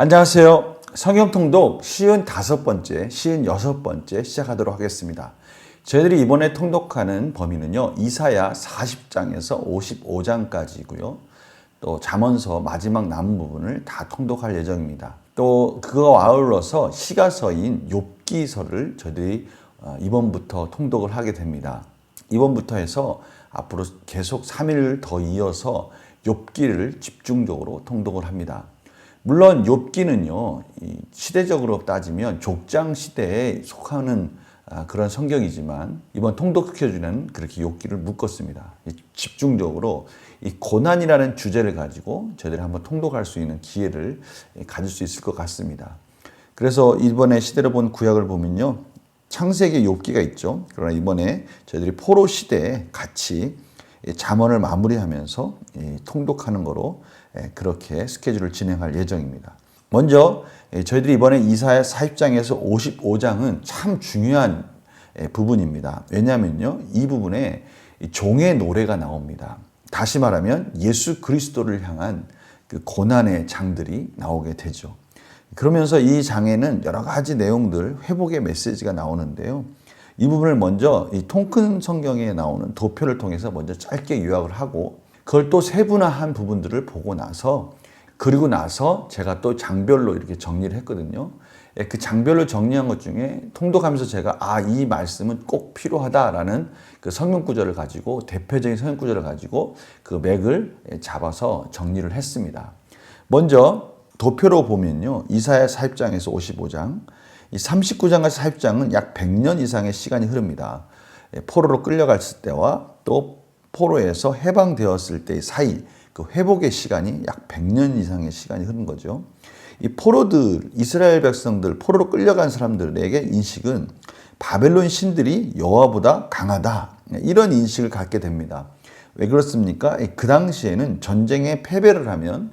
안녕하세요. 성경통독 55번째, 56번째 시작하도록 하겠습니다. 저희들이 이번에 통독하는 범위는요, 이사야 40장에서 55장까지고요. 또 잠언서 마지막 남은 부분을 다 통독할 예정입니다. 또 그거와 아울러서 시가서인 욥기서를 저희들이 이번부터 통독을 하게 됩니다. 이번부터 해서 앞으로 계속 3일 더 이어서 욥기를 집중적으로 통독을 합니다. 물론 욥기는요, 시대적으로 따지면 족장 시대에 속하는 그런 성경이지만 이번 통독해주는 그렇게 욥기를 묶었습니다. 집중적으로 이 고난이라는 주제를 가지고 저희들이 한번 통독할 수 있는 기회를 가질 수 있을 것 같습니다. 그래서 이번에 시대로 본 구약을 보면요, 창세기 욥기가 있죠. 그러나 이번에 저희들이 포로 시대에 같이 잠언을 마무리하면서 통독하는 거로 그렇게 스케줄을 진행할 예정입니다. 먼저 저희들이 이번에 이사야 40장에서 55장은 참 중요한 부분입니다. 왜냐하면요, 이 부분에 종의 노래가 나옵니다. 다시 말하면 예수 그리스도를 향한 그 고난의 장들이 나오게 되죠. 그러면서 이 장에는 여러 가지 내용들, 회복의 메시지가 나오는데요. 이 부분을 먼저 이 통큰 성경에 나오는 도표를 통해서 먼저 짧게 요약을 하고, 그걸 또 세분화한 부분들을 보고 나서, 그리고 나서 제가 또 장별로 이렇게 정리를 했거든요. 그 장별로 정리한 것 중에 통독하면서 제가 이 말씀은 꼭 필요하다라는 그 성경 구절을 가지고, 대표적인 성경 구절을 가지고 그 맥을 잡아서 정리를 했습니다. 먼저 도표로 보면요, 이사야 40장에서 55장, 이 39장과 40장은 약 100년 이상의 시간이 흐릅니다. 포로로 끌려갔을 때와 또 포로에서 해방되었을 때의 사이, 그 회복의 시간이 약 100년 이상의 시간이 흐른 거죠. 이 포로들, 이스라엘 백성들, 포로로 끌려간 사람들에게 인식은 바벨론 신들이 여호와보다 강하다, 이런 인식을 갖게 됩니다. 왜 그렇습니까? 그 당시에는 전쟁에 패배를 하면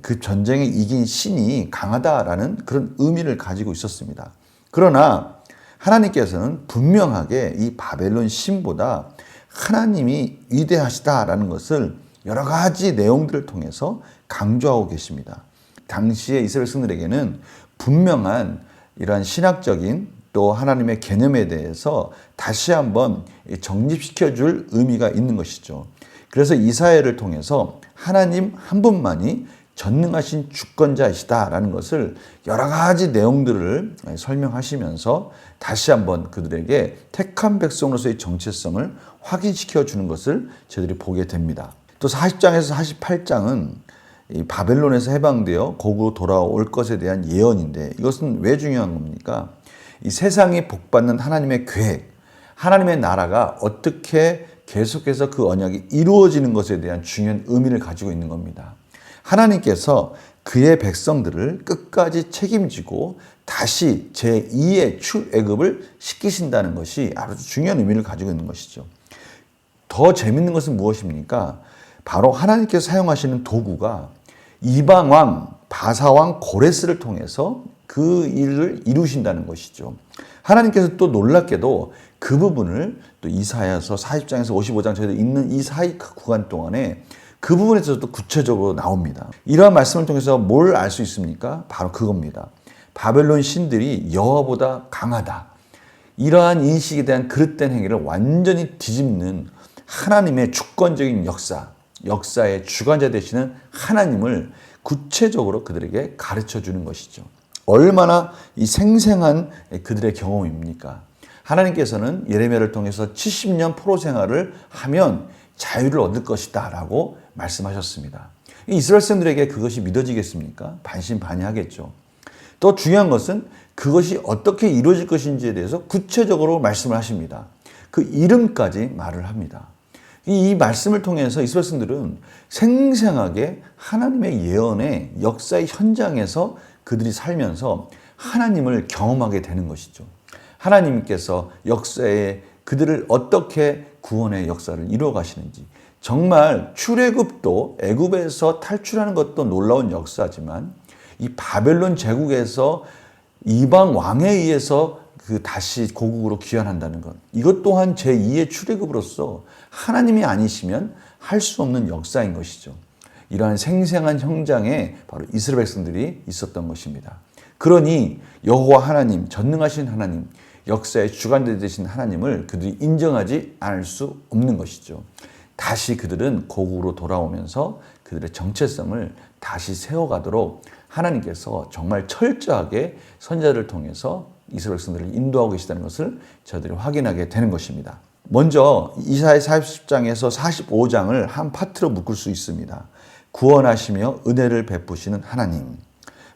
그 전쟁에 이긴 신이 강하다라는 그런 의미를 가지고 있었습니다. 그러나 하나님께서는 분명하게 이 바벨론 신보다 하나님이 위대하시다라는 것을 여러 가지 내용들을 통해서 강조하고 계십니다. 당시의 이스라엘 백성들에게는 분명한 이러한 신학적인 또 하나님의 개념에 대해서 다시 한번 정립시켜줄 의미가 있는 것이죠. 그래서 이사야를 통해서 하나님 한 분만이 전능하신 주권자이시다라는 것을 여러 가지 내용들을 설명하시면서 다시 한번 그들에게 택한 백성으로서의 정체성을 확인시켜 주는 것을 저희들이 보게 됩니다. 또 40장에서 48장은 바벨론에서 해방되어 고국으로 돌아올 것에 대한 예언인데, 이것은 왜 중요한 겁니까? 이 세상이 복받는 하나님의 계획, 하나님의 나라가 어떻게 계속해서 그 언약이 이루어지는 것에 대한 중요한 의미를 가지고 있는 겁니다. 하나님께서 그의 백성들을 끝까지 책임지고 다시 제2의 출애굽을 시키신다는 것이 아주 중요한 의미를 가지고 있는 것이죠. 더 재밌는 것은 무엇입니까? 바로 하나님께서 사용하시는 도구가 이방왕, 바사왕 고레스를 통해서 그 일을 이루신다는 것이죠. 하나님께서 또 놀랍게도 그 부분을 또 이사야서 40장에서 55장 저희들 있는 이 사이 구간 동안에 그 부분에서도 구체적으로 나옵니다. 이러한 말씀을 통해서 뭘 알 수 있습니까? 바로 그겁니다. 바벨론 신들이 여호와보다 강하다. 이러한 인식에 대한 그릇된 행위를 완전히 뒤집는 하나님의 주권적인 역사의 주관자 되시는 하나님을 구체적으로 그들에게 가르쳐 주는 것이죠. 얼마나 이 생생한 그들의 경험입니까? 하나님께서는 예레미야를 통해서 70년 포로 생활을 하면 자유를 얻을 것이다 라고 말씀하셨습니다. 이스라엘 사람들에게 그것이 믿어지겠습니까? 반신반의하겠죠. 또 중요한 것은 그것이 어떻게 이루어질 것인지에 대해서 구체적으로 말씀을 하십니다. 그 이름까지 말을 합니다. 이 말씀을 통해서 이스라엘 사람들은 생생하게 하나님의 예언의 역사의 현장에서 그들이 살면서 하나님을 경험하게 되는 것이죠. 하나님께서 역사에 그들을 어떻게 구원의 역사를 이루어 가시는지, 정말 출애굽도 애굽에서 탈출하는 것도 놀라운 역사지만 이 바벨론 제국에서 이방 왕에 의해서 그 다시 고국으로 귀환한다는 것, 이것 또한 제2의 출애굽으로서 하나님이 아니시면 할 수 없는 역사인 것이죠. 이러한 생생한 현장에 바로 이스라엘 백성들이 있었던 것입니다. 그러니 여호와 하나님, 전능하신 하나님, 역사의 주관자 되신 하나님을 그들이 인정하지 않을 수 없는 것이죠. 다시 그들은 고국으로 돌아오면서 그들의 정체성을 다시 세워가도록 하나님께서 정말 철저하게 선지자를 통해서 이스라엘 백성들을 인도하고 계시다는 것을 저희들이 확인하게 되는 것입니다. 먼저 이사야 40장에서 45장을 한 파트로 묶을 수 있습니다. 구원하시며 은혜를 베푸시는 하나님.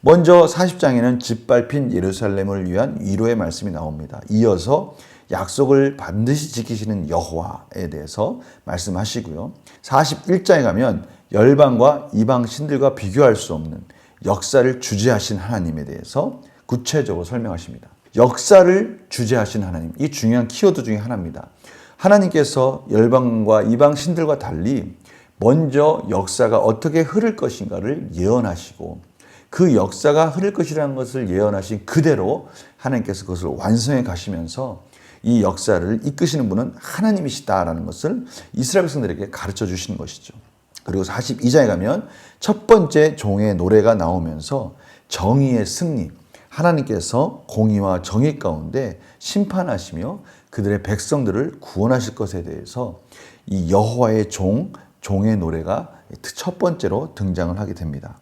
먼저 40장에는 짓밟힌 예루살렘을 위한 위로의 말씀이 나옵니다. 이어서 약속을 반드시 지키시는 여호와에 대해서 말씀하시고요. 41장에 가면 열방과 이방 신들과 비교할 수 없는 역사를 주재하신 하나님에 대해서 구체적으로 설명하십니다. 역사를 주재하신 하나님, 이 중요한 키워드 중에 하나입니다. 하나님께서 열방과 이방 신들과 달리 먼저 역사가 어떻게 흐를 것인가를 예언하시고 그 역사가 흐를 것이라는 것을 예언하신 그대로 하나님께서 그것을 완성해 가시면서 이 역사를 이끄시는 분은 하나님이시다라는 것을 이스라엘 백성들에게 가르쳐 주시는 것이죠. 그리고 42장에 가면 첫 번째 종의 노래가 나오면서 정의의 승리, 하나님께서 공의와 정의 가운데 심판하시며 그들의 백성들을 구원하실 것에 대해서 이 여호와의 종의 노래가 첫 번째로 등장을 하게 됩니다.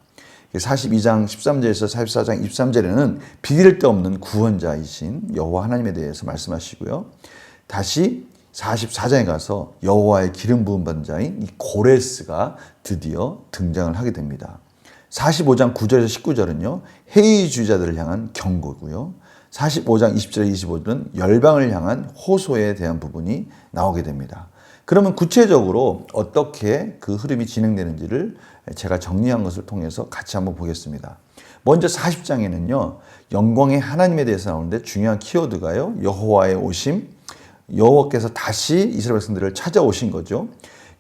42장 13절에서 44장 23절에는 비길 데 없는 구원자이신 여호와 하나님에 대해서 말씀하시고요. 다시 44장에 가서 여호와의 기름 부은 받은 자인 이 고레스가 드디어 등장을 하게 됩니다. 45장 9절에서 19절은요. 해이주의자들을 향한 경고고요. 45장 20절에 25절은 열방을 향한 호소에 대한 부분이 나오게 됩니다. 그러면 구체적으로 어떻게 그 흐름이 진행되는지를 제가 정리한 것을 통해서 같이 한번 보겠습니다. 먼저 40장에는요. 영광의 하나님에 대해서 나오는데 중요한 키워드가요. 여호와의 오심, 여호와께서 다시 이스라엘 백성들을 찾아오신 거죠.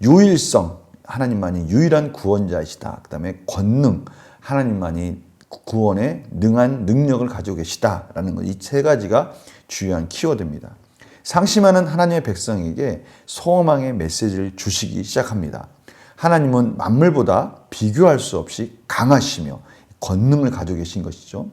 유일성, 하나님만이 유일한 구원자이시다. 그 다음에 권능, 하나님만이 구원에 능한 능력을 가지고 계시다라는 것, 이 세 가지가 중요한 키워드입니다. 상심하는 하나님의 백성에게 소망의 메시지를 주시기 시작합니다. 하나님은 만물보다 비교할 수 없이 강하시며 권능을 가지고 계신 것이죠.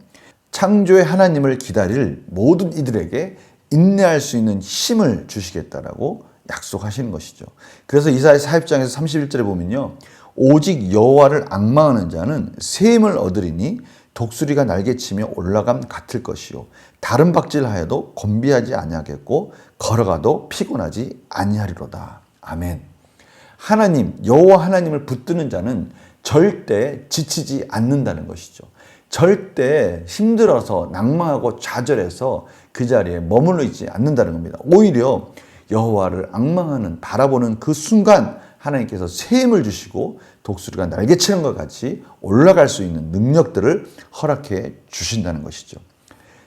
창조의 하나님을 기다릴 모든 이들에게 인내할 수 있는 힘을 주시겠다라고 약속하시는 것이죠. 그래서 이사야 40장에서 31절에 보면요. 오직 여호와를 앙망하는 자는 샘을 얻으리니 독수리가 날개치며 올라감 같을 것이요. 다른 박질하여도 곤비하지 아니하겠고 걸어가도 피곤하지 아니하리로다. 아멘. 하나님, 여호와 하나님을 붙드는 자는 절대 지치지 않는다는 것이죠. 절대 힘들어서 낭망하고 좌절해서 그 자리에 머물러 있지 않는다는 겁니다. 오히려 여호와를 앙망하는 바라보는 그 순간 하나님께서 샘을 주시고 독수리가 날개치는 것 같이 올라갈 수 있는 능력들을 허락해 주신다는 것이죠.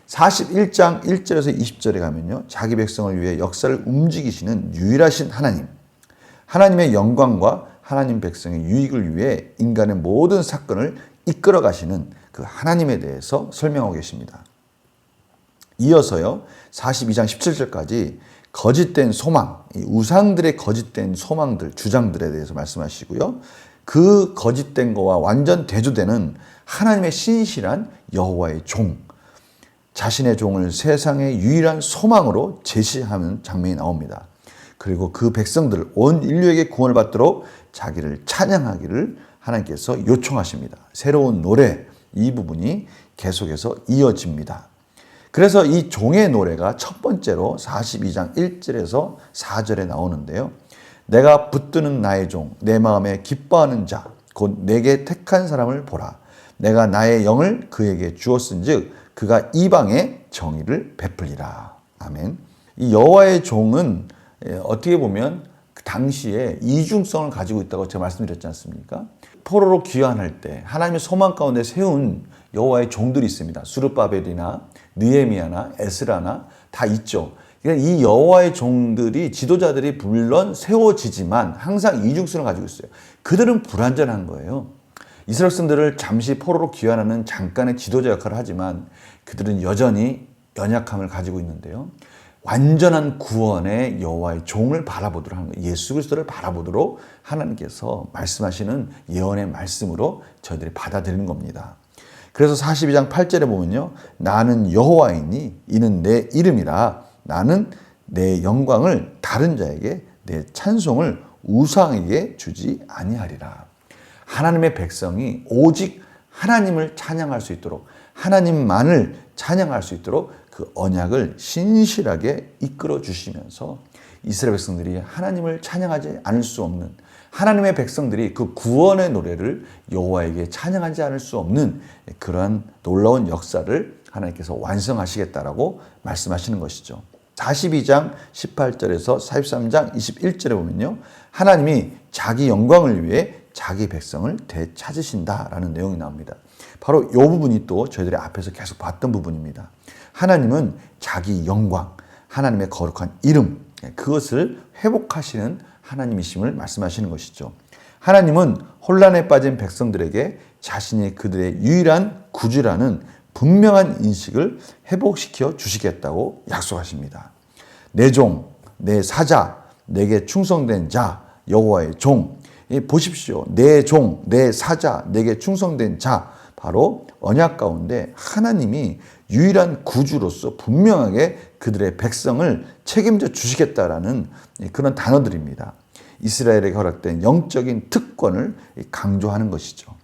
41장 1절에서 20절에 가면요. 자기 백성을 위해 역사를 움직이시는 유일하신 하나님, 하나님의 영광과 하나님 백성의 유익을 위해 인간의 모든 사건을 이끌어 가시는 그 하나님에 대해서 설명하고 계십니다. 이어서요. 42장 17절까지 거짓된 소망, 우상들의 거짓된 소망들, 주장들에 대해서 말씀하시고요. 그 거짓된 거와 완전 대조되는 하나님의 신실한 여호와의 종, 자신의 종을 세상의 유일한 소망으로 제시하는 장면이 나옵니다. 그리고 그 백성들, 온 인류에게 구원을 받도록 자기를 찬양하기를 하나님께서 요청하십니다. 새로운 노래, 이 부분이 계속해서 이어집니다. 그래서 이 종의 노래가 첫 번째로 42장 1절에서 4절에 나오는데요. 내가 붙드는 나의 종, 내 마음에 기뻐하는 자, 곧 내게 택한 사람을 보라. 내가 나의 영을 그에게 주었은즉 그가 이방에 정의를 베풀리라. 아멘. 이 여호와의 종은 어떻게 보면 그 당시에 이중성을 가지고 있다고 제가 말씀드렸지 않습니까? 포로로 귀환할 때 하나님의 소망 가운데 세운 여호와의 종들이 있습니다. 수르바벨이나 느헤미야나 에스라나 다 있죠. 그러니까 이 여호와의 종들이, 지도자들이 물론 세워지지만 항상 이중성을 가지고 있어요. 그들은 불완전한 거예요. 이스라엘 백성들을 잠시 포로로 귀환하는 잠깐의 지도자 역할을 하지만 그들은 여전히 연약함을 가지고 있는데요. 완전한 구원의 여호와의 종을 바라보도록 하는 거예요. 예수 그리스도를 바라보도록 하나님께서 말씀하시는 예언의 말씀으로 저희들이 받아들이는 겁니다. 그래서 42장 8절에 보면요. 나는 여호와이니 이는 내 이름이라. 나는 내 영광을 다른 자에게, 내 찬송을 우상에게 주지 아니하리라. 하나님의 백성이 오직 하나님을 찬양할 수 있도록, 하나님만을 찬양할 수 있도록 그 언약을 신실하게 이끌어 주시면서 이스라엘 백성들이 하나님을 찬양하지 않을 수 없는, 하나님의 백성들이 그 구원의 노래를 여호와에게 찬양하지 않을 수 없는 그러한 놀라운 역사를 하나님께서 완성하시겠다라고 말씀하시는 것이죠. 42장 18절에서 43장 21절에 보면요. 하나님이 자기 영광을 위해 자기 백성을 되찾으신다라는 내용이 나옵니다. 바로 이 부분이 또 저희들이 앞에서 계속 봤던 부분입니다. 하나님은 자기 영광, 하나님의 거룩한 이름, 그것을 회복하시는 하나님이심을 말씀하시는 것이죠. 하나님은 혼란에 빠진 백성들에게 자신이 그들의 유일한 구주라는 분명한 인식을 회복시켜 주시겠다고 약속하십니다. 내 종, 내 사자, 내게 충성된 자, 여호와의 종. 보십시오. 내 종, 내 사자, 내게 충성된 자. 바로 언약 가운데 하나님이 유일한 구주로서 분명하게 그들의 백성을 책임져 주시겠다라는 그런 단어들입니다. 이스라엘에게 허락된 영적인 특권을 강조하는 것이죠.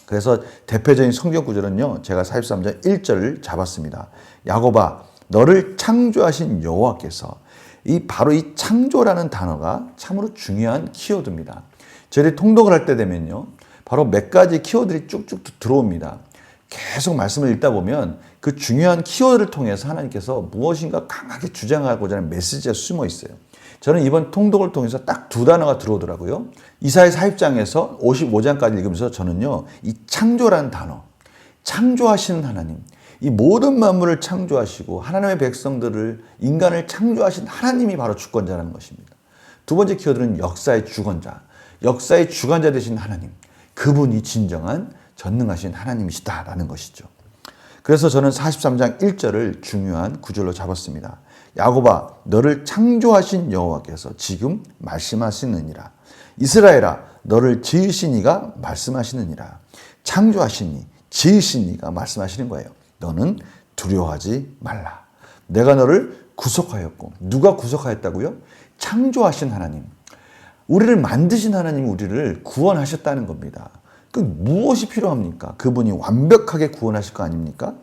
그래서 대표적인 성경 구절은요. 제가 43장 1절을 잡았습니다. 야곱아, 너를 창조하신 여호와께서, 바로 이 창조라는 단어가 참으로 중요한 키워드입니다. 저희들이 통독을 할 때 되면요. 바로 몇 가지 키워드들이 쭉쭉 들어옵니다. 계속 말씀을 읽다 보면 그 중요한 키워드를 통해서 하나님께서 무엇인가 강하게 주장하고자 하는 메시지가 숨어 있어요. 저는 이번 통독을 통해서 딱 두 단어가 들어오더라고요. 이사야 40장에서 55장까지 읽으면서 저는요, 이 창조라는 단어, 창조하시는 하나님, 이 모든 만물을 창조하시고 하나님의 백성들을, 인간을 창조하신 하나님이 바로 주권자라는 것입니다. 두 번째 키워드는 역사의 주권자, 역사의 주관자 되신 하나님, 그분이 진정한 전능하신 하나님이시다라는 것이죠. 그래서 저는 43장 1절을 중요한 구절로 잡았습니다. 야곱아, 너를 창조하신 여호와께서 지금 말씀하시느니라. 이스라엘아, 너를 지으신 이가 말씀하시느니라. 창조하신 이, 지으신 이가 말씀하시는 거예요. 너는 두려워하지 말라. 내가 너를 구속하였고, 누가 구속하였다고요? 창조하신 하나님. 우리를 만드신 하나님이 우리를 구원하셨다는 겁니다. 그 무엇이 필요합니까? 그분이 완벽하게 구원하실 거 아닙니까?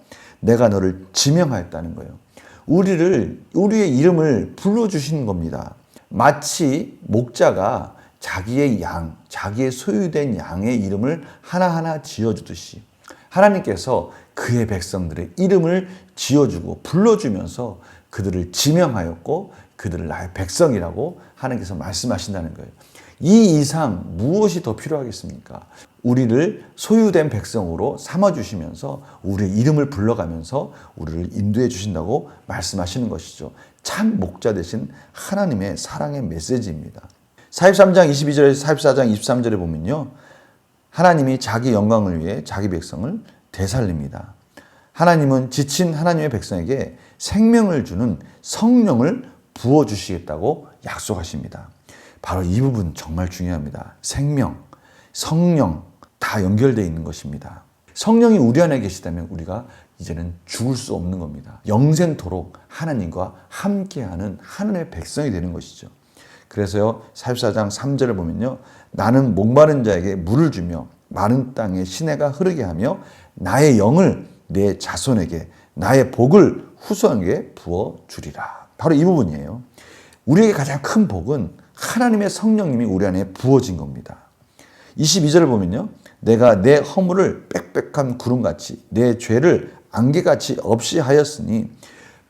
내가 너를 지명하였다는 거예요. 우리의 이름을 불러주시는 겁니다. 마치 목자가 자기의 양, 자기의 소유된 양의 이름을 하나하나 지어주듯이 하나님께서 그의 백성들의 이름을 지어주고 불러주면서 그들을 지명하였고 그들을 나의 백성이라고 하나님께서 말씀하신다는 거예요. 이 이상 무엇이 더 필요하겠습니까? 우리를 소유된 백성으로 삼아주시면서 우리의 이름을 불러가면서 우리를 인도해 주신다고 말씀하시는 것이죠. 참 목자 되신 하나님의 사랑의 메시지입니다. 43장 22절에서 44장 23절에 보면요. 하나님이 자기 영광을 위해 자기 백성을 되살립니다. 하나님은 지친 하나님의 백성에게 생명을 주는 성령을 부어주시겠다고 약속하십니다. 바로 이 부분 정말 중요합니다. 생명, 성령 다 연결되어 있는 것입니다. 성령이 우리 안에 계시다면 우리가 이제는 죽을 수 없는 겁니다. 영생토록 하나님과 함께하는 하나님의 백성이 되는 것이죠. 그래서요 44장 3절을 보면요. 나는 목마른 자에게 물을 주며 마른 땅에 시내가 흐르게 하며 나의 영을 내 자손에게 나의 복을 후손에게 부어주리라. 바로 이 부분이에요. 우리에게 가장 큰 복은 하나님의 성령님이 우리 안에 부어진 겁니다. 22절을 보면요. 내가 내 허물을 빽빽한 구름같이 내 죄를 안개같이 없이 하였으니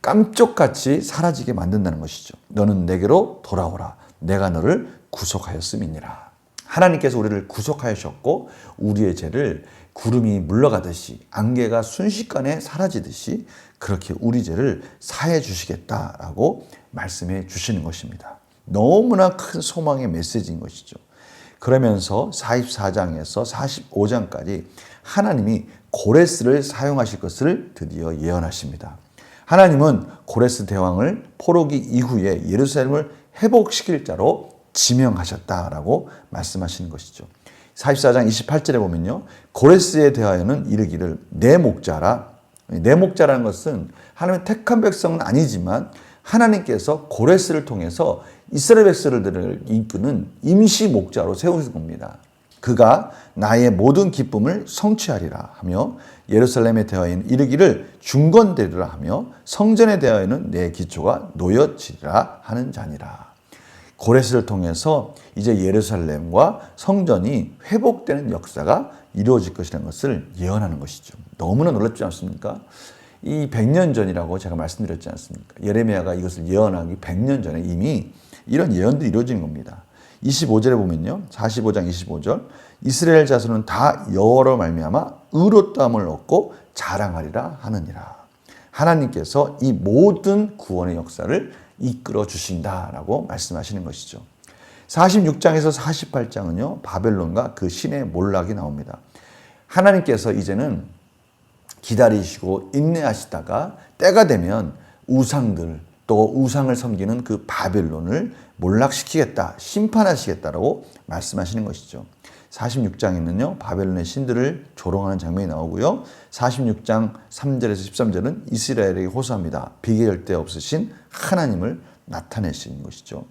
깜쪽같이 사라지게 만든다는 것이죠. 너는 내게로 돌아오라. 내가 너를 구속하였음이니라. 하나님께서 우리를 구속하셨고 우리의 죄를 구름이 물러가듯이 안개가 순식간에 사라지듯이 그렇게 우리 죄를 사해 주시겠다라고 말씀해 주시는 것입니다. 너무나 큰 소망의 메시지인 것이죠. 그러면서 44장에서 45장까지 하나님이 고레스를 사용하실 것을 드디어 예언하십니다. 하나님은 고레스 대왕을 포로기 이후에 예루살렘을 회복시킬 자로 지명하셨다라고 말씀하시는 것이죠. 44장 28절에 보면요. 고레스에 대하여는 이르기를 내 목자라. 내 목자라는 것은 하나님의 택한 백성은 아니지만 하나님께서 고레스를 통해서 이스라엘 백성들을 이끄는 임시 목자로 세우신 겁니다. 그가 나의 모든 기쁨을 성취하리라 하며 예루살렘에 대하여는 이르기를 중건되리라 하며 성전에 대하여는 내 기초가 놓여지리라 하는 자니라. 고레스를 통해서 이제 예루살렘과 성전이 회복되는 역사가 이루어질 것이라는 것을 예언하는 것이죠. 너무나 놀랍지 않습니까? 이 100년 전이라고 제가 말씀드렸지 않습니까? 예레미야가 이것을 예언하기 100년 전에 이미 이런 예언들이 이루어지는 겁니다. 25절에 보면요. 45장 25절 이스라엘 자손은 다 여호와로 말미암아 의롭다함을 얻고 자랑하리라 하느니라. 하나님께서 이 모든 구원의 역사를 이끌어 주신다라고 말씀하시는 것이죠. 46장에서 48장은요. 바벨론과 그 신의 몰락이 나옵니다. 하나님께서 이제는 기다리시고 인내하시다가 때가 되면 우상들 또 우상을 섬기는 그 바벨론을 몰락시키겠다, 심판하시겠다라고 말씀하시는 것이죠. 46장에는요. 바벨론의 신들을 조롱하는 장면이 나오고요. 46장 3절에서 13절은 이스라엘에게 호소합니다. 비교할 데 없으신 하나님을 나타내시는 것이죠.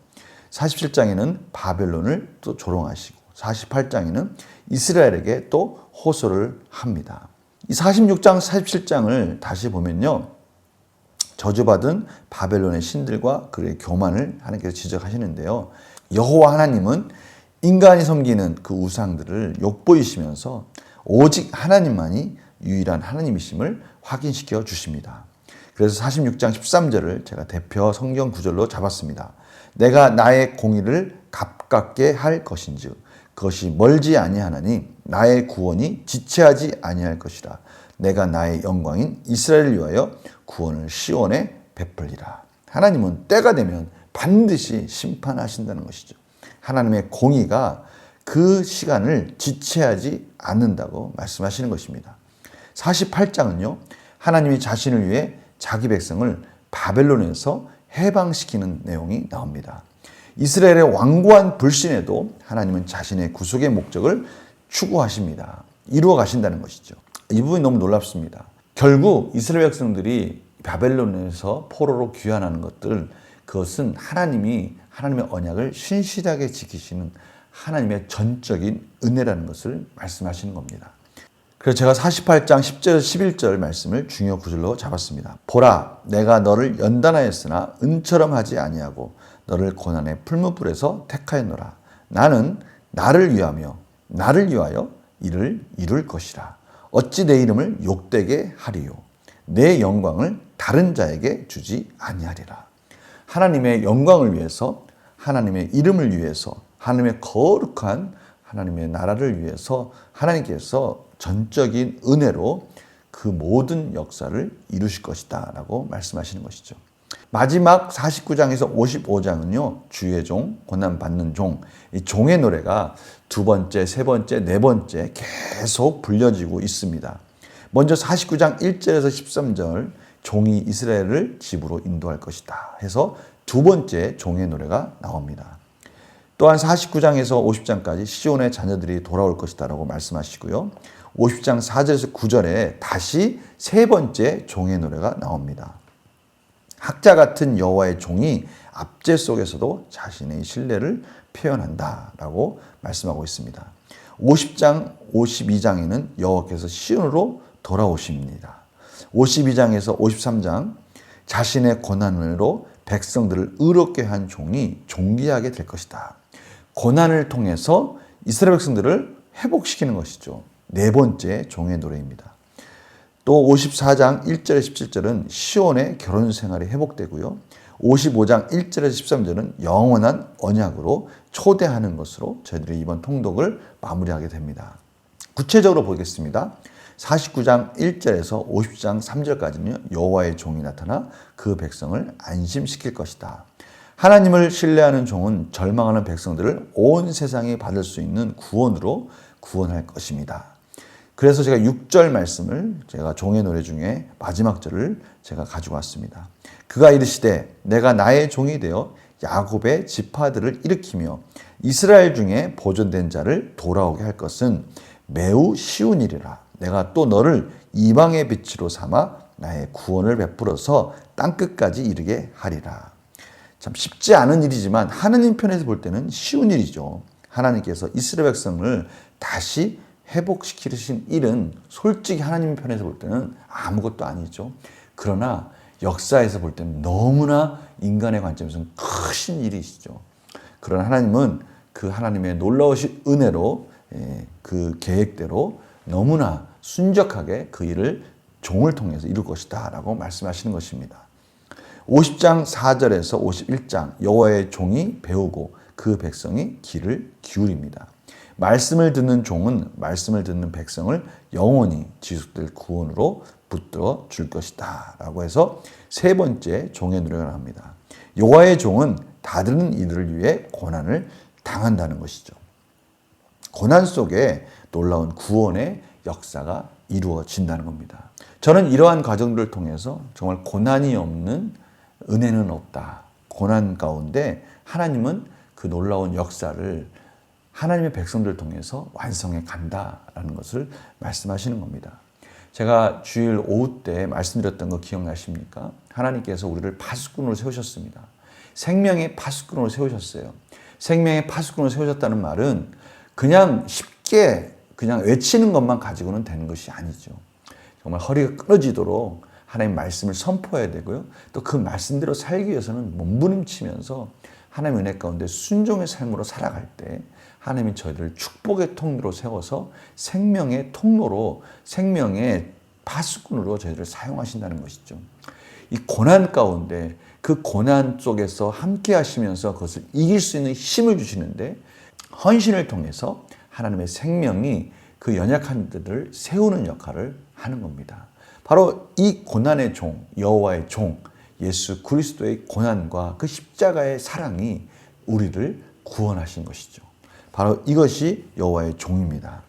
47장에는 바벨론을 또 조롱하시고 48장에는 이스라엘에게 또 호소를 합니다. 이 46장, 47장을 다시 보면요. 저주받은 바벨론의 신들과 그의 교만을 하나님께서 지적하시는데요. 여호와 하나님은 인간이 섬기는 그 우상들을 욕보이시면서 오직 하나님만이 유일한 하나님이심을 확인시켜 주십니다. 그래서 46장 13절을 제가 대표 성경 구절로 잡았습니다. 내가 나의 공의를 갚게 할 것인즉 그것이 멀지 아니하나니 나의 구원이 지체하지 아니할 것이라. 내가 나의 영광인 이스라엘을 위하여 구원을 시온에 베풀리라. 하나님은 때가 되면 반드시 심판하신다는 것이죠. 하나님의 공의가 그 시간을 지체하지 않는다고 말씀하시는 것입니다. 48장은요. 하나님이 자신을 위해 자기 백성을 바벨론에서 해방시키는 내용이 나옵니다. 이스라엘의 완고한 불신에도 하나님은 자신의 구속의 목적을 추구하십니다. 이루어 가신다는 것이죠. 이 부분이 너무 놀랍습니다. 결국 이스라엘 백성들이 바벨론에서 포로로 귀환하는 것들, 그것은 하나님의 언약을 신실하게 지키시는 하나님의 전적인 은혜라는 것을 말씀하시는 겁니다. 그래서 제가 48장 10절 11절 말씀을 중요 구절로 잡았습니다. 보라, 내가 너를 연단하였으나 은처럼 하지 아니하고 너를 고난의 풀무불에서 택하였노라. 나는 나를 위하여 이를 이룰 것이라. 어찌 내 이름을 욕되게 하리요. 내 영광을 다른 자에게 주지 아니하리라. 하나님의 영광을 위해서, 하나님의 이름을 위해서, 하나님의 거룩한 하나님의 나라를 위해서 하나님께서 전적인 은혜로 그 모든 역사를 이루실 것이다 라고 말씀하시는 것이죠. 마지막 49장에서 55장은요. 주의 종, 고난받는 종, 이 종의 노래가 두 번째, 세 번째, 네 번째 계속 불려지고 있습니다. 먼저 49장 1절에서 13절 종이 이스라엘을 집으로 인도할 것이다 해서 두 번째 종의 노래가 나옵니다. 또한 49장에서 50장까지 시온의 자녀들이 돌아올 것이다 라고 말씀하시고요. 50장 4절에서 9절에 다시 세 번째 종의 노래가 나옵니다. 학자 같은 여호와의 종이 압제 속에서도 자신의 신뢰를 표현한다라고 말씀하고 있습니다. 50장, 52장에는 여호와께서 시온으로 돌아오십니다. 52장에서 53장 자신의 고난으로 백성들을 의롭게 한 종이 존귀하게 될 것이다. 고난을 통해서 이스라엘 백성들을 회복시키는 것이죠. 네 번째 종의 노래입니다. 또 54장 1절에 17절은 시온의 결혼 생활이 회복되고요. 55장 1절에서 13절은 영원한 언약으로 초대하는 것으로 저희들이 이번 통독을 마무리하게 됩니다. 구체적으로 보겠습니다. 49장 1절에서 50장 3절까지는 여호와의 종이 나타나 그 백성을 안심시킬 것이다. 하나님을 신뢰하는 종은 절망하는 백성들을 온 세상이 받을 수 있는 구원으로 구원할 것입니다. 그래서 제가 6절 말씀을 제가 종의 노래 중에 마지막 절을 제가 가지고 왔습니다. 그가 이르시되 내가 나의 종이 되어 야곱의 지파들을 일으키며 이스라엘 중에 보존된 자를 돌아오게 할 것은 매우 쉬운 일이라. 내가 또 너를 이방의 빛으로 삼아 나의 구원을 베풀어서 땅끝까지 이르게 하리라. 참 쉽지 않은 일이지만 하나님 편에서 볼 때는 쉬운 일이죠. 하나님께서 이스라엘 백성을 다시 회복시키신 일은 솔직히 하나님 편에서 볼 때는 아무것도 아니죠. 그러나 역사에서 볼 때는 너무나 인간의 관점에서는 크신 일이시죠. 그러나 하나님은 그 하나님의 놀라우신 은혜로 그 계획대로 너무나 순적하게 그 일을 종을 통해서 이룰 것이다 라고 말씀하시는 것입니다. 50장 4절에서 51장 여호와의 종이 배우고 그 백성이 귀를 기울입니다. 말씀을 듣는 종은 말씀을 듣는 백성을 영원히 지속될 구원으로 붙들어 줄 것이다 라고 해서 세 번째 종의 노래가 나옵니다. 여호와의 종은 다 듣는 이들을 위해 고난을 당한다는 것이죠. 고난 속에 놀라운 구원의 역사가 이루어진다는 겁니다. 저는 이러한 과정들을 통해서 정말 고난이 없는 은혜는 없다. 고난 가운데 하나님은 그 놀라운 역사를 하나님의 백성들을 통해서 완성해 간다라는 것을 말씀하시는 겁니다. 제가 주일 오후 때 말씀드렸던 거 기억나십니까? 하나님께서 우리를 파수꾼으로 세우셨습니다. 생명의 파수꾼으로 세우셨어요. 생명의 파수꾼으로 세우셨다는 말은 그냥 쉽게 그냥 외치는 것만 가지고는 되는 것이 아니죠. 정말 허리가 끊어지도록 하나님 말씀을 선포해야 되고요. 또 그 말씀대로 살기 위해서는 몸부림치면서 하나님의 은혜 가운데 순종의 삶으로 살아갈 때 하나님이 저희들을 축복의 통로로 세워서 생명의 통로로 생명의 파수꾼으로 저희들을 사용하신다는 것이죠. 이 고난 가운데 그 고난 속에서 함께 하시면서 그것을 이길 수 있는 힘을 주시는데 헌신을 통해서 하나님의 생명이 그 연약한 자들을 세우는 역할을 하는 겁니다. 바로 이 고난의 종, 여호와의 종, 예수 그리스도의 고난과 그 십자가의 사랑이 우리를 구원하신 것이죠. 바로 이것이 여호와의 종입니다.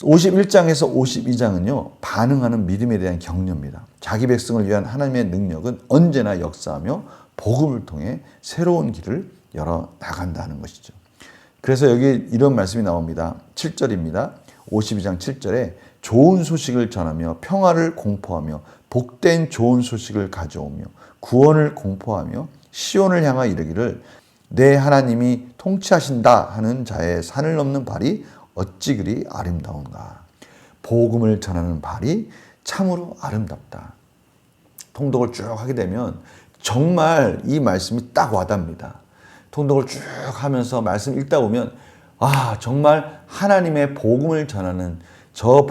51장에서 52장은요. 반응하는 믿음에 대한 격려입니다. 자기 백성을 위한 하나님의 능력은 언제나 역사하며 복음을 통해 새로운 길을 열어 나간다는 것이죠. 그래서 여기 이런 말씀이 나옵니다. 7절입니다. 52장 7절에 좋은 소식을 전하며 평화를 공포하며 복된 좋은 소식을 가져오며 구원을 공포하며 시온을 향하 이르기를 내 하나님이 통치하신다 하는 자의 산을 넘는 발이 어찌 그리 아름다운가. 복음을 전하는 발이 참으로 아름답다. 통독을 쭉 하게 되면 정말 이 말씀이 딱 와닿습니다. 통독을 쭉 하면서 말씀 읽다 보면 정말 하나님의 복음을 전하는 저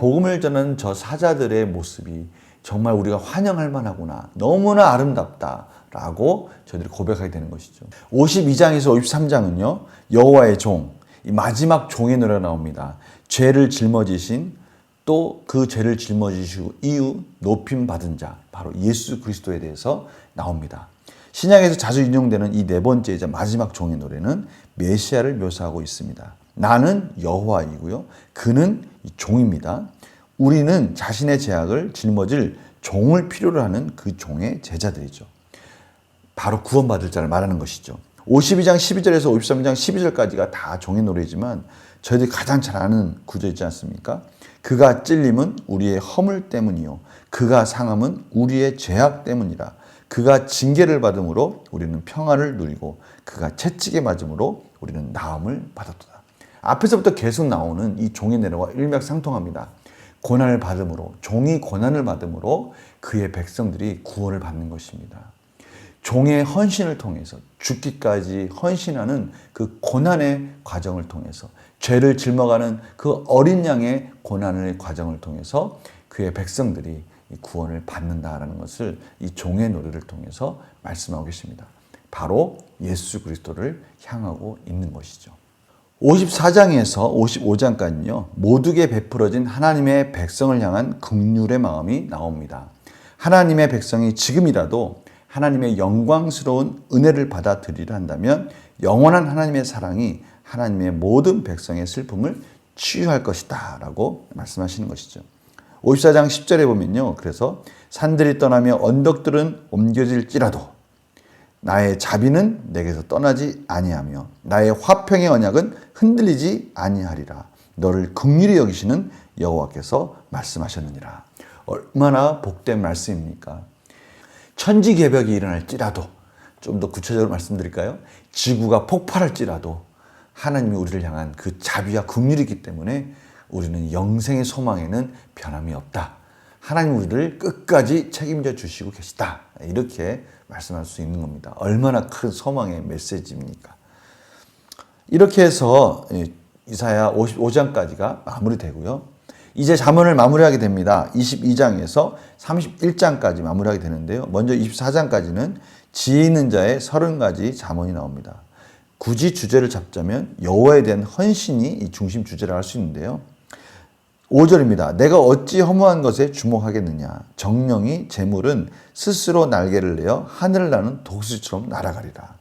사자들의 모습이 정말 우리가 환영할 만하구나. 너무나 아름답다라고 저희들이 고백하게 되는 것이죠. 52장에서 53장은요. 여호와의 종, 이 마지막 종의 노래가 나옵니다. 죄를 짊어지신 또 그 죄를 짊어지시고 이후 높임 받은 자, 바로 예수 그리스도에 대해서 나옵니다. 신약에서 자주 인용되는 이 네 번째이자 마지막 종의 노래는 메시아를 묘사하고 있습니다. 나는 여호와이고요. 그는 종입니다. 우리는 자신의 죄악을 짊어질 종을 필요로 하는 그 종의 제자들이죠. 바로 구원받을 자를 말하는 것이죠. 52장 12절에서 53장 12절까지가 다 종의 노래지만 저희들이 가장 잘 아는 구절이지 않습니까? 그가 찔림은 우리의 허물 때문이요. 그가 상함은 우리의 죄악 때문이라. 그가 징계를 받음으로 우리는 평화를 누리고 그가 채찍에 맞음으로 우리는 나음을 받았도다. 앞에서부터 계속 나오는 이 종의 노래와 일맥상통합니다. 고난을 받음으로, 종이 고난을 받음으로 그의 백성들이 구원을 받는 것입니다. 종의 헌신을 통해서 죽기까지 헌신하는 그 고난의 과정을 통해서 죄를 짊어가는 그 어린 양의 고난의 과정을 통해서 그의 백성들이 구원을 받는다라는 것을 이 종의 노래를 통해서 말씀하고 계십니다. 바로 예수 그리스도를 향하고 있는 것이죠. 54장에서 55장까지는요. 모두게 베풀어진 하나님의 백성을 향한 긍휼의 마음이 나옵니다. 하나님의 백성이 지금이라도 하나님의 영광스러운 은혜를 받아들이려 한다면 영원한 하나님의 사랑이 하나님의 모든 백성의 슬픔을 치유할 것이다 라고 말씀하시는 것이죠. 54장 10절에 보면요. 그래서 산들이 떠나며 언덕들은 옮겨질지라도 나의 자비는 내게서 떠나지 아니하며 나의 화평의 언약은 흔들리지 아니하리라. 너를 긍휼히 여기시는 여호와께서 말씀하셨느니라. 얼마나 복된 말씀입니까? 천지개벽이 일어날지라도, 좀 더 구체적으로 말씀드릴까요? 지구가 폭발할지라도 하나님이 우리를 향한 그 자비와 긍휼이 있기 때문에 우리는 영생의 소망에는 변함이 없다. 하나님 우리를 끝까지 책임져 주시고 계시다. 이렇게 말씀할 수 있는 겁니다. 얼마나 큰 소망의 메시지입니까? 이렇게 해서 이사야 55장까지가 마무리되고요. 이제 잠언을 마무리하게 됩니다. 22장에서 31장까지 마무리하게 되는데요. 먼저 24장까지는 지혜 있는 자의 30가지 잠언이 나옵니다. 굳이 주제를 잡자면 여호와에 대한 헌신이 이 중심 주제라 할 수 있는데요. 5절입니다. 내가 어찌 허무한 것에 주목하겠느냐. 정령이 재물은 스스로 날개를 내어 하늘을 나는 독수리처럼 날아가리라.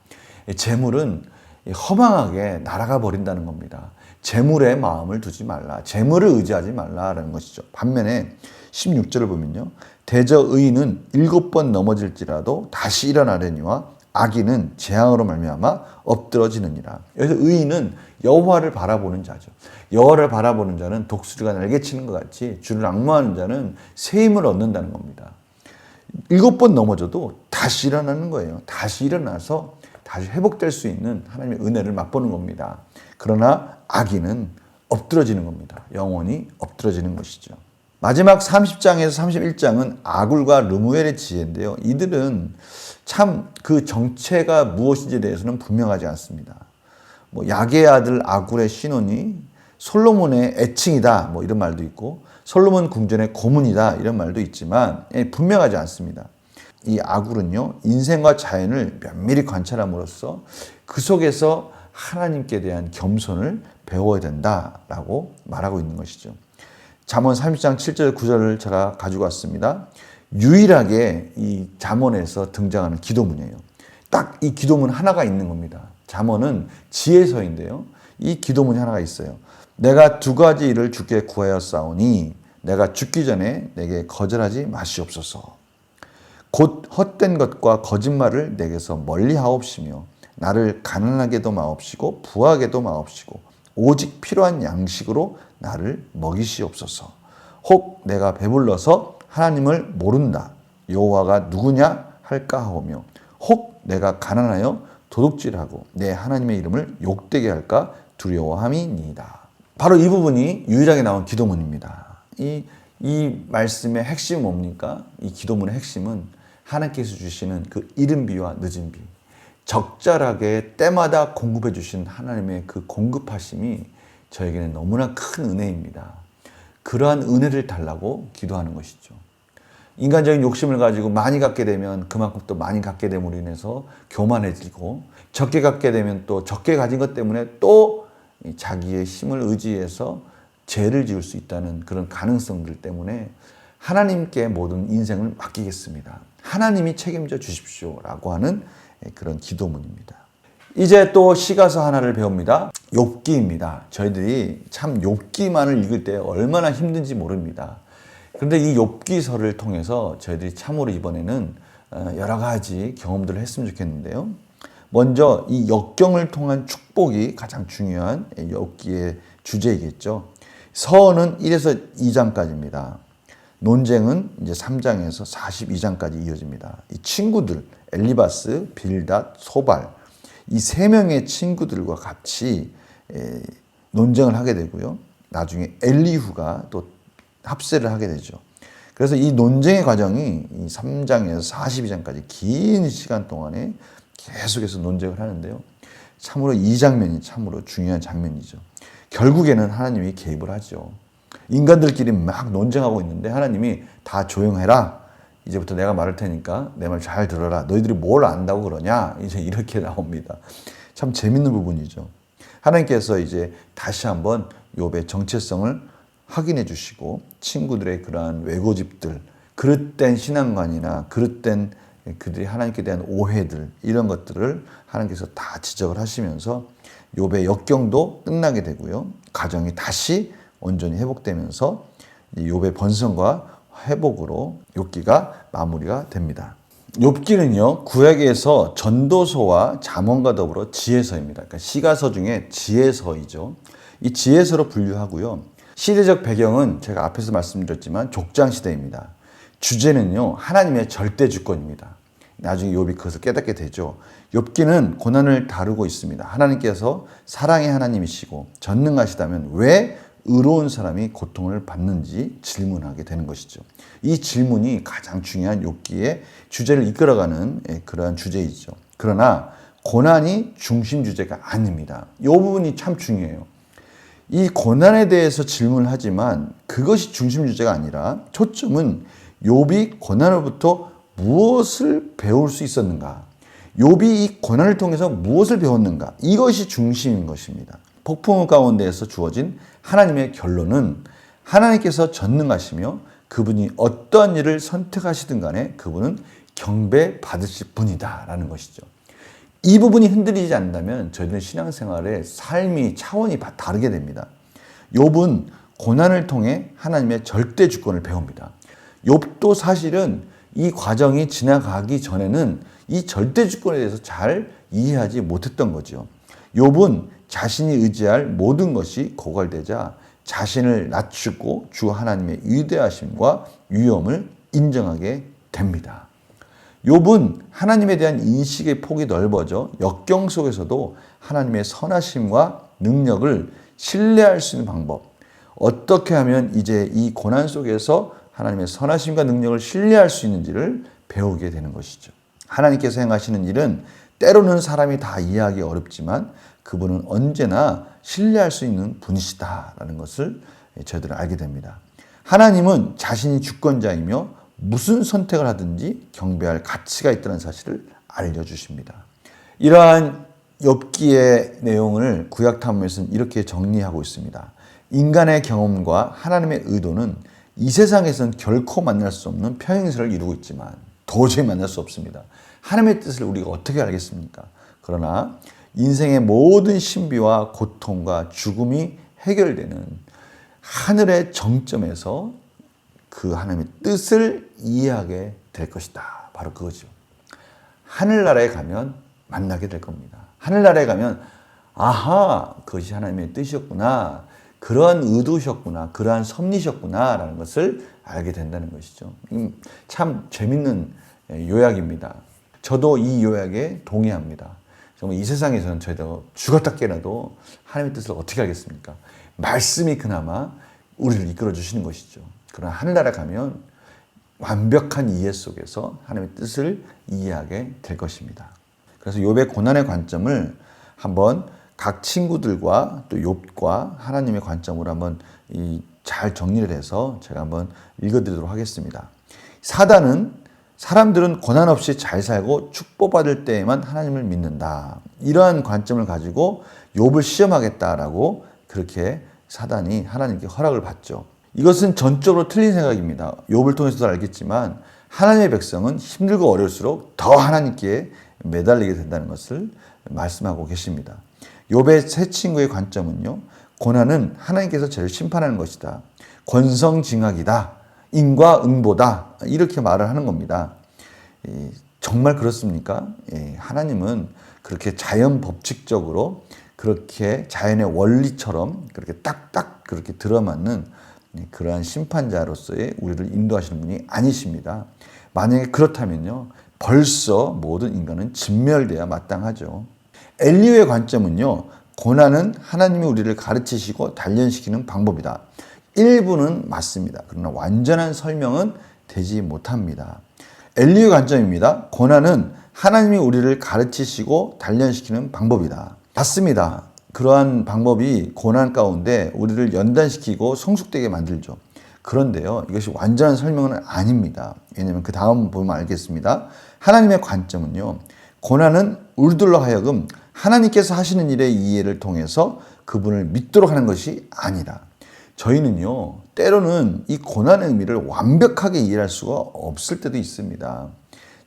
재물은 허망하게 날아가 버린다는 겁니다. 재물에 마음을 두지 말라. 재물을 의지하지 말라라는 것이죠. 반면에 16절을 보면요. 대저 의인은 7번 넘어질지라도 다시 일어나려니와 악인은 재앙으로 말미암아 엎드러지느니라. 그래서 의인은 여호와를 바라보는 자죠. 여호와를 바라보는 자는 독수리가 날개치는 것 같이 주를 앙모하는 자는 새 힘을 얻는다는 겁니다. 7번 넘어져도 다시 일어나는 거예요. 다시 일어나서 다시 회복될 수 있는 하나님의 은혜를 맛보는 겁니다. 그러나 악인은 엎드러지는 겁니다. 영원히 엎드러지는 것이죠. 마지막 30장에서 31장은 아굴과 르무엘의 지혜인데요. 이들은 참 그 정체가 무엇인지에 대해서는 분명하지 않습니다. 야게의 아들 아굴의 신혼이 솔로몬의 애칭이다, 이런 말도 있고 솔로몬 궁전의 고문이다, 이런 말도 있지만 분명하지 않습니다. 이 아굴은요, 인생과 자연을 면밀히 관찰함으로써 그 속에서 하나님께 대한 겸손을 배워야 된다라고 말하고 있는 것이죠. 잠언 30장 7절 9절을 제가 가지고 왔습니다. 유일하게 이 잠언에서 등장하는 기도문이에요. 딱 이 기도문 하나가 있는 겁니다. 잠언은 지혜서인데요. 이 기도문이 하나가 있어요. 내가 2가지 일을 주께 구하였사오니 내가 죽기 전에 내게 거절하지 마시옵소서. 곧 헛된 것과 거짓말을 내게서 멀리 하옵시며 나를 가난하게도 마옵시고 부하게도 마옵시고 오직 필요한 양식으로 나를 먹이시옵소서. 혹 내가 배불러서 하나님을 모른다. 여호와가 누구냐 할까 하오며 혹 내가 가난하여 도둑질하고 내 하나님의 이름을 욕되게 할까 두려워함이니이다. 바로 이 부분이 유일하게 나온 기도문입니다. 이 말씀의 핵심은 뭡니까? 이 기도문의 핵심은 하나님께서 주시는 그 이른 비와 늦은 비, 적절하게 때마다 공급해 주신 하나님의 그 공급하심이 저에게는 너무나 큰 은혜입니다. 그러한 은혜를 달라고 기도하는 것이죠. 인간적인 욕심을 가지고 많이 갖게 되면 그만큼 또 많이 갖게 됨으로 인해서 교만해지고, 적게 갖게 되면 또 적게 가진 것 때문에 또 자기의 힘을 의지해서 죄를 지을 수 있다는 그런 가능성들 때문에 하나님께 모든 인생을 맡기겠습니다. 하나님이 책임져 주십시오라고 하는 그런 기도문입니다. 이제 또 시가서 하나를 배웁니다. 욥기입니다. 저희들이 참 욥기만을 읽을 때 얼마나 힘든지 모릅니다. 그런데 이 욥기서를 통해서 저희들이 참으로 이번에는 여러 가지 경험들을 했으면 좋겠는데요. 먼저 이 역경을 통한 축복이 가장 중요한 욥기의 주제이겠죠. 서원은 1에서 2장까지입니다. 논쟁은 이제 3장에서 42장까지 이어집니다. 이 친구들, 엘리바스, 빌닷, 소발, 이 3명의 친구들과 같이 논쟁을 하게 되고요. 나중에 엘리후가 또 합세를 하게 되죠. 그래서 이 논쟁의 과정이 이 3장에서 42장까지 긴 시간 동안에 계속해서 논쟁을 하는데요. 참으로 이 장면이 참으로 중요한 장면이죠. 결국에는 하나님이 개입을 하죠. 인간들끼리 막 논쟁하고 있는데 하나님이 다 조용해라. 이제부터 내가 말할 테니까 내 말 잘 들어라. 너희들이 뭘 안다고 그러냐? 이제 이렇게 나옵니다. 참 재밌는 부분이죠. 하나님께서 이제 다시 한번 욥의 정체성을 확인해 주시고 친구들의 그러한 외고집들, 그릇된 신앙관이나 그릇된 그들이 하나님께 대한 오해들, 이런 것들을 하나님께서 다 지적을 하시면서 욥의 역경도 끝나게 되고요. 가정이 다시 온전히 회복되면서 이 욥의 번성과 회복으로 욥기가 마무리가 됩니다. 욥기는요, 구약에서 전도서와 잠언과 더불어 지혜서입니다. 그러니까 시가서 중에 지혜서이죠. 이 지혜서로 분류하고요. 시대적 배경은 제가 앞에서 말씀드렸지만 족장 시대입니다. 주제는요, 하나님의 절대 주권입니다. 나중에 욥이 그것을 깨닫게 되죠. 욥기는 고난을 다루고 있습니다. 하나님께서 사랑의 하나님이시고 전능하시다면 왜 의로운 사람이 고통을 받는지 질문하게 되는 것이죠. 이 질문이 가장 중요한 욥기의 주제를 이끌어가는 그러한 주제이죠. 그러나 고난이 중심 주제가 아닙니다. 이 부분이 참 중요해요. 이 고난에 대해서 질문을 하지만 그것이 중심 주제가 아니라 초점은 욥이 고난으로부터 무엇을 배울 수 있었는가? 욥이 이 고난을 통해서 무엇을 배웠는가? 이것이 중심인 것입니다. 폭풍 가운데에서 주어진 하나님의 결론은 하나님께서 전능하시며 그분이 어떠한 일을 선택하시든 간에 그분은 경배받으실 분이다라는 것이죠. 이 부분이 흔들리지 않는다면 저희들은 신앙생활의 삶이 차원이 다르게 됩니다. 욥은 고난을 통해 하나님의 절대 주권을 배웁니다. 욥도 사실은 이 과정이 지나가기 전에는 이 절대 주권에 대해서 잘 이해하지 못했던 거죠. 욥은 자신이 의지할 모든 것이 고갈되자 자신을 낮추고 주 하나님의 위대하심과 위엄을 인정하게 됩니다. 욥은 하나님에 대한 인식의 폭이 넓어져 역경 속에서도 하나님의 선하심과 능력을 신뢰할 수 있는 방법, 어떻게 하면 이제 이 고난 속에서 하나님의 선하심과 능력을 신뢰할 수 있는지를 배우게 되는 것이죠. 하나님께서 행하시는 일은 때로는 사람이 다 이해하기 어렵지만 그분은 언제나 신뢰할 수 있는 분이시다라는 것을 저희들은 알게 됩니다. 하나님은 자신이 주권자이며 무슨 선택을 하든지 경배할 가치가 있다는 사실을 알려주십니다. 이러한 욥기의 내용을 구약탐험에서는 이렇게 정리하고 있습니다. 인간의 경험과 하나님의 의도는 이 세상에서는 결코 만날 수 없는 평행선을 이루고 있지만 도저히 만날 수 없습니다. 하나님의 뜻을 우리가 어떻게 알겠습니까? 그러나 인생의 모든 신비와 고통과 죽음이 해결되는 하늘의 정점에서 그 하나님의 뜻을 이해하게 될 것이다. 바로 그거죠. 하늘나라에 가면 만나게 될 겁니다. 하늘나라에 가면 아하, 그것이 하나님의 뜻이었구나. 그러한 의도셨구나. 그러한 섭리셨구나. 라는 것을 알게 된다는 것이죠. 참 재밌는 요약입니다. 저도 이 요약에 동의합니다. 정말 이 세상에서는 저희도 죽었다 깨어나도 하나님의 뜻을 어떻게 알겠습니까? 말씀이 그나마 우리를 이끌어 주시는 것이죠. 그러나 하늘나라 가면 완벽한 이해 속에서 하나님의 뜻을 이해하게 될 것입니다. 그래서 욥의 고난의 관점을 한번 각 친구들과 또 욥과 하나님의 관점으로 한번 잘 정리를 해서 제가 한번 읽어드리도록 하겠습니다. 사람들은 고난 없이 잘 살고 축복받을 때에만 하나님을 믿는다. 이러한 관점을 가지고 욥을 시험하겠다라고 그렇게 사단이 하나님께 허락을 받죠. 이것은 전적으로 틀린 생각입니다. 욥을 통해서도 알겠지만 하나님의 백성은 힘들고 어려울수록 더 하나님께 매달리게 된다는 것을 말씀하고 계십니다. 욥의 세 친구의 관점은요. 고난은 하나님께서 저를 심판하는 것이다. 권성징악이다. 인과응보다. 이렇게 말을 하는 겁니다. 정말 그렇습니까? 하나님은 그렇게 자연 법칙적으로 그렇게 자연의 원리처럼 그렇게 딱딱 그렇게 들어맞는 그러한 심판자로서의 우리를 인도하시는 분이 아니십니다. 만약에 그렇다면요. 벌써 모든 인간은 진멸돼야 마땅하죠. 엘리야의 관점은요. 고난은 하나님이 우리를 가르치시고 단련시키는 방법이다. 일부는 맞습니다. 그러나 완전한 설명은 되지 못합니다. 엘리야의 관점입니다. 고난은 하나님이 우리를 가르치시고 단련시키는 방법이다. 맞습니다. 그러한 방법이 고난 가운데 우리를 연단시키고 성숙되게 만들죠. 그런데요, 이것이 완전한 설명은 아닙니다. 왜냐하면 그 다음 보면 알겠습니다. 하나님의 관점은요, 고난은 우리들로 하여금 하나님께서 하시는 일의 이해를 통해서 그분을 믿도록 하는 것이 아니다. 저희는요, 때로는 이 고난의 의미를 완벽하게 이해할 수가 없을 때도 있습니다.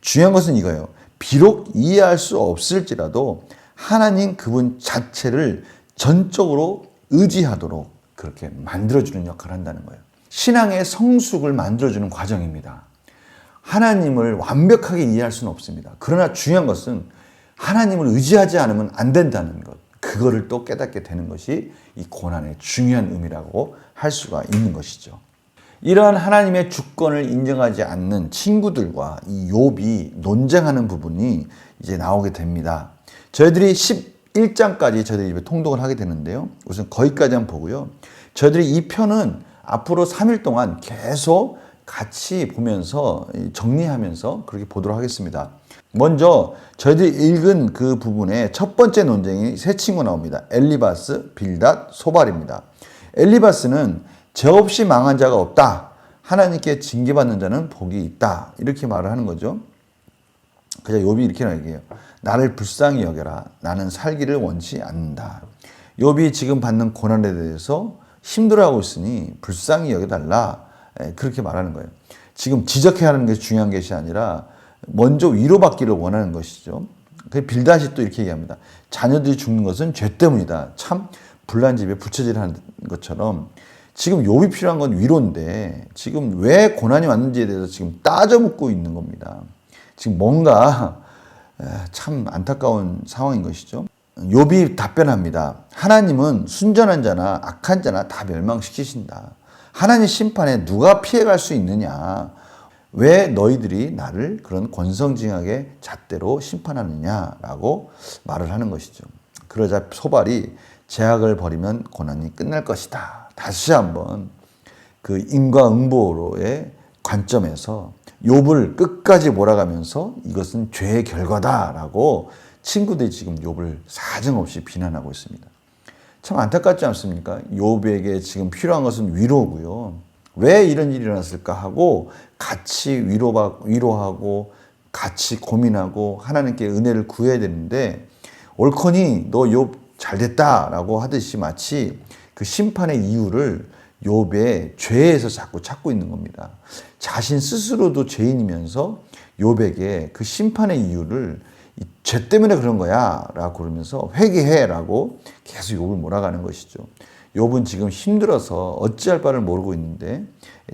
중요한 것은 이거예요. 비록 이해할 수 없을지라도 하나님 그분 자체를 전적으로 의지하도록 그렇게 만들어주는 역할을 한다는 거예요. 신앙의 성숙을 만들어주는 과정입니다. 하나님을 완벽하게 이해할 수는 없습니다. 그러나 중요한 것은 하나님을 의지하지 않으면 안 된다는 것. 그거를 또 깨닫게 되는 것이 이 고난의 중요한 의미라고 할 수가 있는 것이죠. 이러한 하나님의 주권을 인정하지 않는 친구들과 이 욥이 논쟁하는 부분이 이제 나오게 됩니다. 저희들이 11장까지 저희들이 이제 통독을 하게 되는데요. 우선 거기까지 한번 보고요. 저희들이 이 편은 앞으로 3일 동안 계속 같이 보면서 정리하면서 그렇게 보도록 하겠습니다. 먼저 저희들이 읽은 그 부분에 첫 번째 논쟁이 세 친구 나옵니다. 엘리바스, 빌닷, 소발입니다. 엘리바스는 죄 없이 망한 자가 없다. 하나님께 징계받는 자는 복이 있다. 이렇게 말을 하는 거죠. 그래서 욥이 이렇게 얘기해요. 나를 불쌍히 여겨라. 나는 살기를 원치 않는다. 욥이 지금 받는 고난에 대해서 힘들어하고 있으니 불쌍히 여겨달라. 그렇게 말하는 거예요. 지금 지적해야 하는 게 중요한 것이 아니라 먼저 위로받기를 원하는 것이죠. 빌닷이 또 이렇게 얘기합니다. 자녀들이 죽는 것은 죄 때문이다. 참 불난 집에 부처질하는 것처럼 지금 욥이 필요한 건 위로인데 지금 왜 고난이 왔는지에 대해서 지금 따져 묻고 있는 겁니다. 지금 뭔가 참 안타까운 상황인 것이죠. 욥이 답변합니다. 하나님은 순전한 자나 악한 자나 다 멸망시키신다. 하나님 심판에 누가 피해갈 수 있느냐? 왜 너희들이 나를 그런 권성징악의 잣대로 심판하느냐라고 말을 하는 것이죠. 그러자 소발이 죄악을 버리면 고난이 끝날 것이다. 다시 한번 그 인과응보로의 관점에서 욥을 끝까지 몰아가면서 이것은 죄의 결과다라고 친구들이 지금 욥을 사정없이 비난하고 있습니다. 참 안타깝지 않습니까? 욥에게 지금 필요한 것은 위로고요. 왜 이런 일이 일어났을까 하고 같이 위로하고 같이 고민하고 하나님께 은혜를 구해야 되는데 옳거니 너 욥 잘됐다라고 하듯이 마치 그 심판의 이유를 욥의 죄에서 자꾸 찾고 있는 겁니다. 자신 스스로도 죄인이면서 욥에게 그 심판의 이유를 죄 때문에 그런 거야 라고 그러면서 회개해라고 계속 욥을 몰아가는 것이죠. 욥은 지금 힘들어서 어찌할 바를 모르고 있는데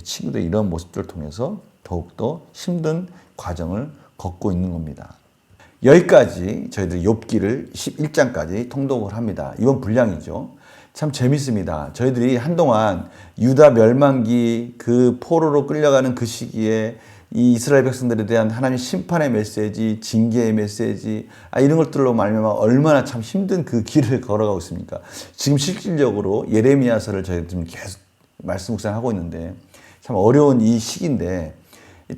친구들의 이런 모습들을 통해서 더욱더 힘든 과정을 걷고 있는 겁니다. 여기까지 저희들이 욥기를 11장까지 통독을 합니다. 이번 분량이죠. 참 재밌습니다. 저희들이 한동안 유다 멸망기 그 포로로 끌려가는 그 시기에 이 이스라엘 백성들에 대한 하나님의 심판의 메시지, 징계의 메시지, 이런 것들로 말미암아 얼마나 참 힘든 그 길을 걸어가고 있습니까? 지금 실질적으로 예레미야서를 저희가 지금 계속 말씀 묵상하고 있는데 참 어려운 이 시기인데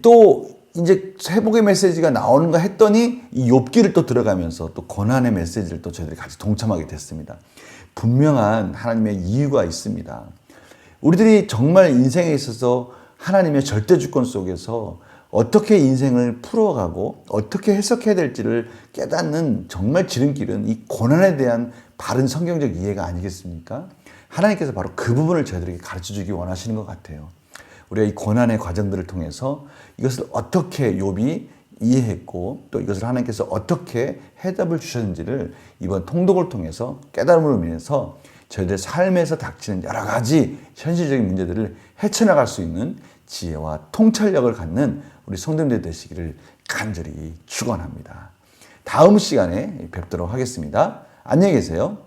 또 이제 회복의 메시지가 나오는가 했더니 이 욥기를 또 들어가면서 또 고난의 메시지를 또 저희들이 같이 동참하게 됐습니다. 분명한 하나님의 이유가 있습니다. 우리들이 정말 인생에 있어서 하나님의 절대 주권 속에서 어떻게 인생을 풀어가고 어떻게 해석해야 될지를 깨닫는 정말 지름길은 이 고난에 대한 바른 성경적 이해가 아니겠습니까? 하나님께서 바로 그 부분을 저희들에게 가르쳐주기 원하시는 것 같아요. 우리가 이 고난의 과정들을 통해서 이것을 어떻게 욥이 이해했고 또 이것을 하나님께서 어떻게 해답을 주셨는지를 이번 통독을 통해서 깨달음으로 인해서 저희들 삶에서 닥치는 여러 가지 현실적인 문제들을 헤쳐나갈 수 있는 지혜와 통찰력을 갖는 우리 성도님들 되시기를 간절히 축원합니다. 다음 시간에 뵙도록 하겠습니다. 안녕히 계세요.